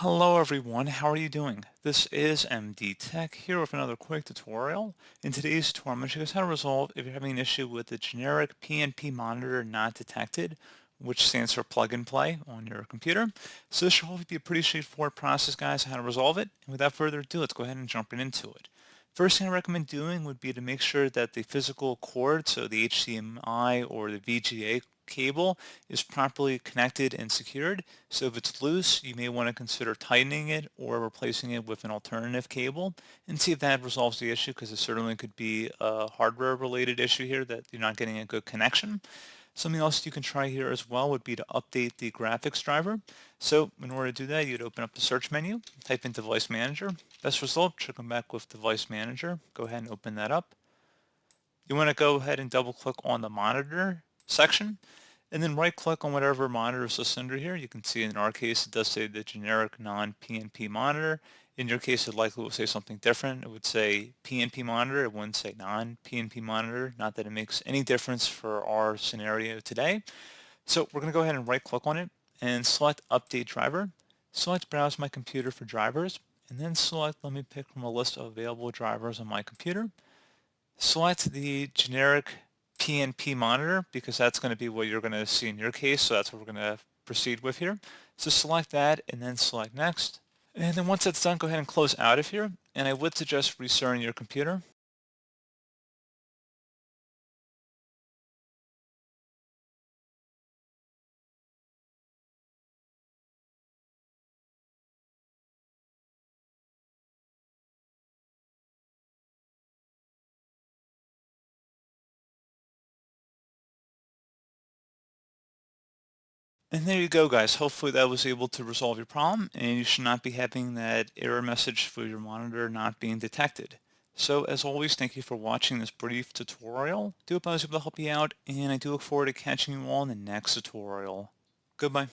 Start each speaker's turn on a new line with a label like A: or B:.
A: Hello everyone, how are you doing? This is MD Tech here with another quick tutorial. In today's tutorial, I'm going to show you guys how to resolve if you're having an issue with the generic PnP monitor not detected, which stands for plug and play on your computer. So this should hopefully be a pretty straightforward process, guys, how to resolve it. And without further ado, let's go ahead and jump right into it. First thing I recommend doing would be to make sure that the physical cord, so the HDMI or the VGA cable, is properly connected and secured. So if it's loose, you may want to consider tightening it or replacing it with an alternative cable and see if that resolves the issue, because it certainly could be a hardware related issue here that you're not getting a good connection. Something else you can try here as well would be to update the graphics driver. So in order to do that, you'd open up the search menu, type in Device Manager. Best result should come back with Device Manager. Go ahead and open that up. You want to go ahead and double click on the monitor section and then right click on whatever monitor is listed under here. You can see in our case it does say the generic non-PnP monitor. In your case it likely will say something different. It would say PnP monitor, it wouldn't say non-PnP monitor. Not that it makes any difference for our scenario today. So we're going to go ahead and right click on it and select update driver. Select browse my computer for drivers and then select let me pick from a list of available drivers on my computer. Select the generic PnP monitor because that's going to be what you're going to see in your case, so that's what we're going to proceed with here. So select that and then select next. And then once that's done, go ahead and close out of here. And I would suggest restarting your computer. And there you go, guys. Hopefully that was able to resolve your problem, and you should not be having that error message for your monitor not being detected. So as always, thank you for watching this brief tutorial. I do hope I was able to help you out, and I do look forward to catching you all in the next tutorial. Goodbye.